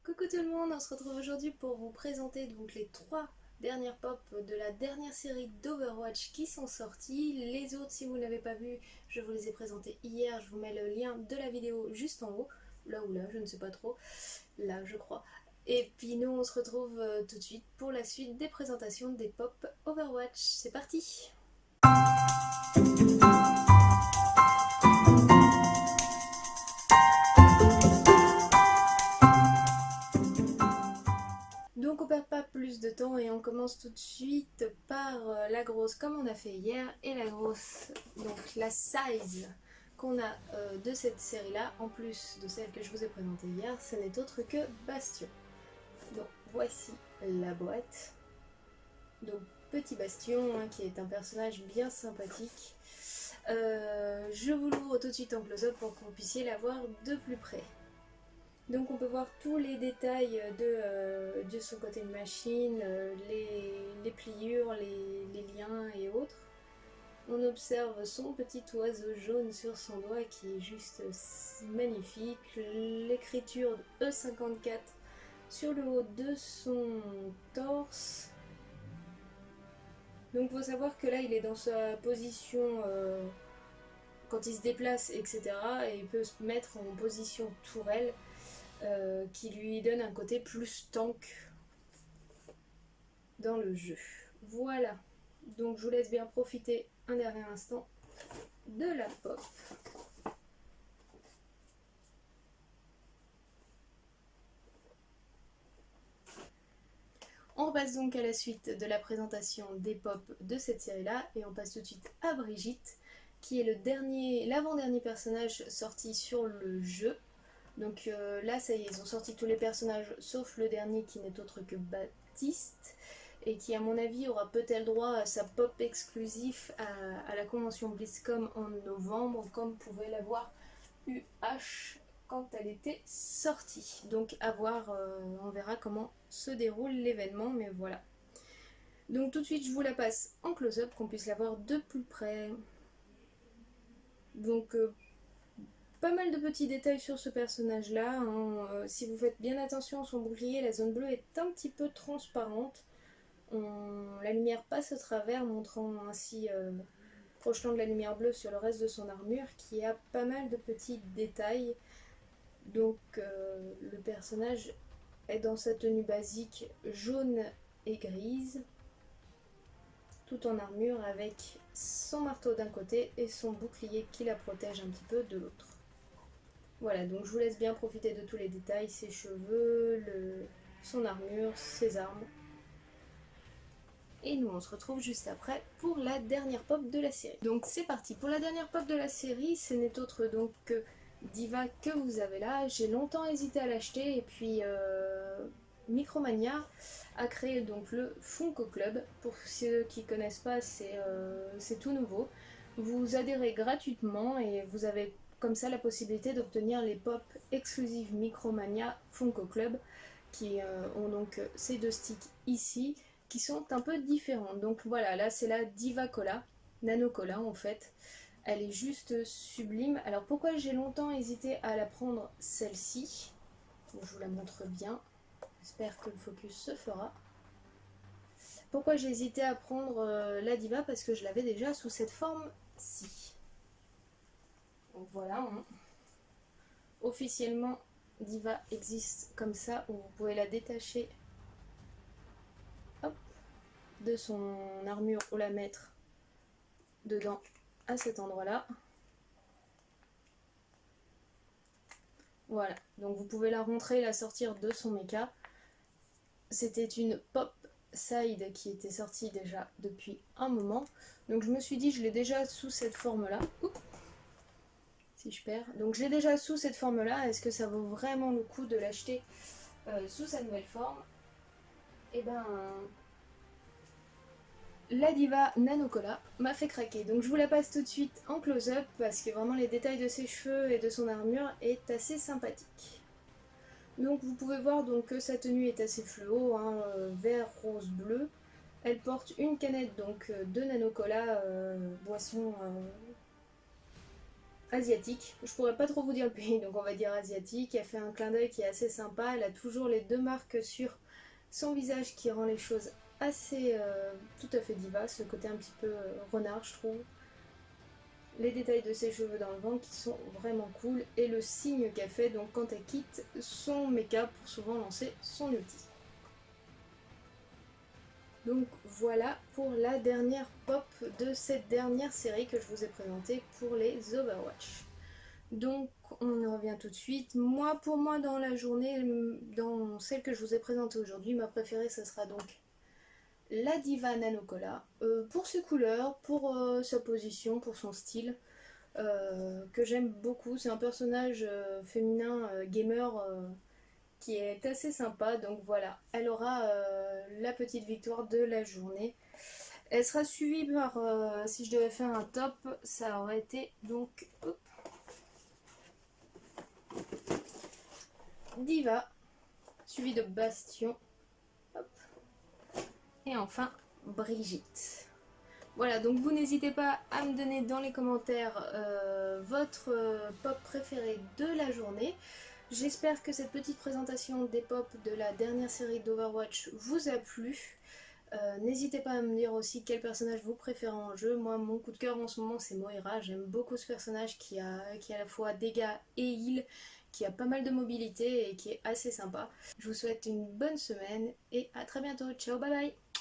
Coucou tout le monde, on se retrouve aujourd'hui pour vous présenter donc les 3 dernières pop de la dernière série d'Overwatch qui sont sorties. Les autres, si vous ne l'avez pas vu, je vous les ai présentées hier, je vous mets le lien de la vidéo juste en haut, là ou là, je ne sais pas trop, là je crois. Et puis nous on se retrouve tout de suite pour la suite des présentations des pop Overwatch. C'est parti! Donc on perd pas plus de temps et on commence tout de suite par la grosse comme on a fait hier. Et la grosse, donc la size qu'on a de cette série là, en plus de celle que je vous ai présentée hier, ce n'est autre que Bastion. Donc voici la boîte. Donc petit Bastion hein, qui est un personnage bien sympathique. Je vous l'ouvre tout de suite en close-up pour que vous puissiez la voir de plus près. Donc on peut voir tous les détails de son côté machine, les pliures, les liens et autres. On observe son petit oiseau jaune sur son doigt qui est juste magnifique. L'écriture E54 sur le haut de son torse. Donc il faut savoir que là il est dans sa position quand il se déplace, etc. Et il peut se mettre en position tourelle. Qui lui donne un côté plus tank dans le jeu. Voilà, donc je vous laisse bien profiter un dernier instant de la pop. On passe donc à la suite de la présentation des pop de cette série-là et on passe tout de suite à Brigitte, qui est l'avant-dernier personnage sorti sur le jeu. Donc là, ça y est, ils ont sorti tous les personnages sauf le dernier qui n'est autre que Baptiste et qui, à mon avis, aura peut-être droit à sa pop exclusif à la convention BlizzCon en novembre, comme pouvait l'avoir UH quand elle était sortie. Donc à voir, on verra comment se déroule l'événement, mais voilà. Donc tout de suite, je vous la passe en close-up, qu'on puisse la voir de plus près. Donc pas mal de petits détails sur ce personnage là hein. Si vous faites bien attention à son bouclier, la zone bleue est un petit peu transparente. La lumière passe au travers, montrant ainsi projetant de la lumière bleue sur le reste de son armure qui a pas mal de petits détails. Donc le personnage est dans sa tenue basique jaune et grise, tout en armure avec son marteau d'un côté et son bouclier qui la protège un petit peu de l'autre. Voilà, donc je vous laisse bien profiter de tous les détails, ses cheveux, son armure, ses armes. Et nous on se retrouve juste après pour la dernière pop de la série. Donc c'est parti, pour la dernière pop de la série, ce n'est autre donc que Diva que vous avez là. J'ai longtemps hésité à l'acheter et puis Micromania a créé donc le Funko Club. Pour ceux qui ne connaissent pas, c'est tout nouveau. Vous adhérez gratuitement et vous avez comme ça la possibilité d'obtenir les pop exclusives Micromania Funko Club qui ont donc ces deux sticks ici qui sont un peu différents. Donc voilà, là c'est la Diva Cola, Nano Cola en fait. Elle est juste sublime. Alors pourquoi j'ai longtemps hésité à la prendre celle-ci? Je vous la montre bien. J'espère que le focus se fera. Pourquoi j'ai hésité à prendre la Diva? Parce que je l'avais déjà sous cette forme-ci. Donc voilà, hein. Officiellement Diva existe comme ça, où vous pouvez la détacher hop, de son armure ou la mettre dedans à cet endroit-là. Voilà, donc vous pouvez la rentrer et la sortir de son méca. C'était une pop side qui était sortie déjà depuis un moment. Donc je me suis dit, je l'ai déjà sous cette forme-là. Si je perds. Donc je l'ai déjà sous cette forme-là. Est-ce que ça vaut vraiment le coup de l'acheter sous sa nouvelle forme? Et ben, la Diva Nano Cola m'a fait craquer. Donc je vous la passe tout de suite en close-up parce que vraiment les détails de ses cheveux et de son armure est assez sympathique. Donc vous pouvez voir donc, que sa tenue est assez fluo, hein, vert, rose, bleu. Elle porte une canette donc, de Nano Cola, boisson asiatique. Je pourrais pas trop vous dire le pays, donc on va dire asiatique. Elle fait un clin d'œil qui est assez sympa. Elle a toujours les deux marques sur son visage qui rend les choses assez tout à fait diva, ce côté un petit peu renard je trouve. Les détails de ses cheveux dans le ventre qui sont vraiment cool et le signe qu'elle fait donc quand elle quitte son make-up pour souvent lancer son ulti. Donc voilà pour la dernière pop de cette dernière série que je vous ai présentée pour les Overwatch. Donc on y revient tout de suite. Pour moi dans la journée, dans celle que je vous ai présentée aujourd'hui, ma préférée ce sera donc la Diva Nanocola. Pour ses couleurs, pour sa position, pour son style, que j'aime beaucoup. C'est un personnage féminin gamer qui est assez sympa. Donc voilà, elle aura la petite victoire de la journée. Elle sera suivie par, si je devais faire un top, ça aurait été donc Diva, suivi de Bastion, hop, et enfin Brigitte. Voilà, donc vous n'hésitez pas à me donner dans les commentaires votre pop préféré de la journée. J'espère que cette petite présentation des pop de la dernière série d'Overwatch vous a plu. N'hésitez pas à me dire aussi quel personnage vous préférez en jeu. Moi, mon coup de cœur en ce moment, c'est Moira. J'aime beaucoup ce personnage qui a à la fois dégâts et heal, qui a pas mal de mobilité et qui est assez sympa. Je vous souhaite une bonne semaine et à très bientôt. Ciao, bye bye!